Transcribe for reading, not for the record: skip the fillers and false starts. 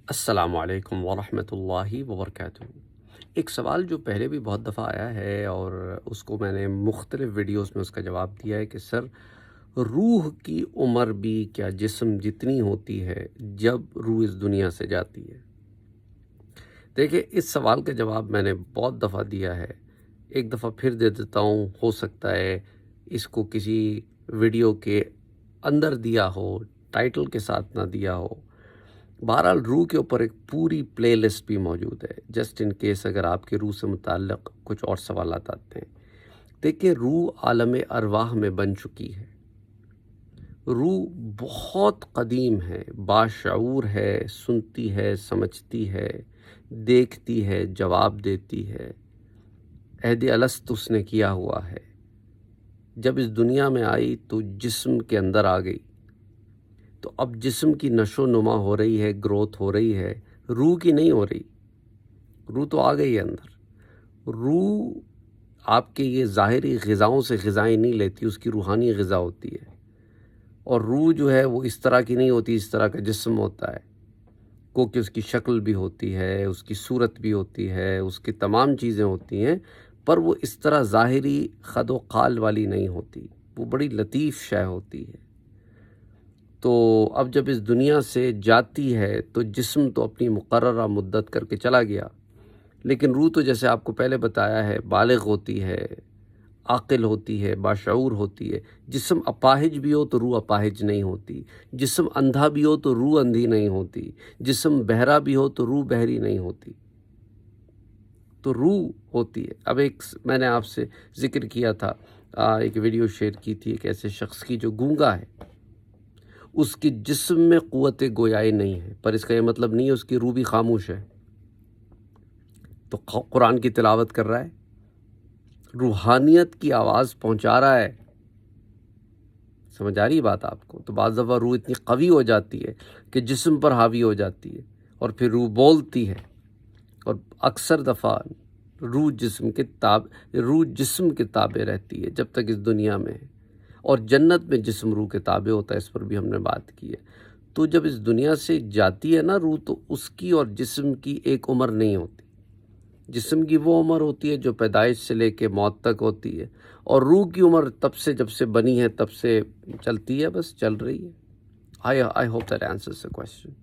السلام علیکم ورحمۃ اللہ وبرکاتہ۔ ایک سوال جو پہلے بھی بہت دفعہ آیا ہے اور اس کو میں نے مختلف ویڈیوز میں اس کا جواب دیا ہے کہ سر، روح کی عمر بھی کیا جسم جتنی ہوتی ہے جب روح اس دنیا سے جاتی ہے؟ دیکھیں، اس سوال کا جواب میں نے بہت دفعہ دیا ہے، ایک دفعہ پھر دے دیتا ہوں۔ ہو سکتا ہے اس کو کسی ویڈیو کے اندر دیا ہو، ٹائٹل کے ساتھ نہ دیا ہو۔ بہرحال روح کے اوپر ایک پوری پلے لسٹ بھی موجود ہے، جسٹ ان کیس اگر آپ کے روح سے متعلق کچھ اور سوالات آتے ہیں۔ دیکھیں، روح عالم ارواح میں بن چکی ہے۔ روح بہت قدیم ہے، باشعور ہے، سنتی ہے، سمجھتی ہے، دیکھتی ہے، جواب دیتی ہے۔ عہد الست اس نے کیا ہوا ہے۔ جب اس دنیا میں آئی تو جسم کے اندر آ گئی، تو اب جسم کی نشو و نما ہو رہی ہے، گروتھ ہو رہی ہے، روح کی نہیں ہو رہی۔ روح تو آ گئی ہے اندر۔ روح آپ کے یہ ظاہری غذاؤں سے غذائیں نہیں لیتی، اس کی روحانی غذا ہوتی ہے۔ اور روح جو ہے وہ اس طرح کی نہیں ہوتی اس طرح کا جسم ہوتا ہے، کیونکہ اس کی شکل بھی ہوتی ہے، اس کی صورت بھی ہوتی ہے، اس کی تمام چیزیں ہوتی ہیں، پر وہ اس طرح ظاہری خد و خال والی نہیں ہوتی، وہ بڑی لطیف شے ہوتی ہے۔ تو اب جب اس دنیا سے جاتی ہے تو جسم تو اپنی مقررہ مدت کر کے چلا گیا، لیکن روح تو جیسے آپ کو پہلے بتایا ہے بالغ ہوتی ہے، عاقل ہوتی ہے، باشعور ہوتی ہے۔ جسم اپاہج بھی ہو تو روح اپاہج نہیں ہوتی، جسم اندھا بھی ہو تو روح اندھی نہیں ہوتی، جسم بہرا بھی ہو تو روح بہری نہیں ہوتی، تو روح ہوتی ہے۔ اب ایک میں نے آپ سے ذکر کیا تھا، ایک ویڈیو شیئر کی تھی ایک ایسے شخص کی جو گونگا ہے، اس کی جسم میں قوت گویائی نہیں ہے، پر اس کا یہ مطلب نہیں ہے اس کی روح بھی خاموش ہے۔ تو قرآن کی تلاوت کر رہا ہے، روحانیت کی آواز پہنچا رہا ہے۔ سمجھ آ رہی بات آپ کو؟ تو بعض دفعہ روح اتنی قوی ہو جاتی ہے کہ جسم پر حاوی ہو جاتی ہے، اور پھر روح بولتی ہے، اور اکثر دفعہ روح جسم کے تابع رہتی ہے جب تک اس دنیا میں ہے، اور جنت میں جسم روح کے تابع ہوتا ہے، اس پر بھی ہم نے بات کی ہے۔ تو جب اس دنیا سے جاتی ہے نا روح، تو اس کی اور جسم کی ایک عمر نہیں ہوتی۔ جسم کی وہ عمر ہوتی ہے جو پیدائش سے لے کے موت تک ہوتی ہے، اور روح کی عمر تب سے جب سے بنی ہے تب سے چلتی ہے، بس چل رہی ہے۔ I hope that answers the question.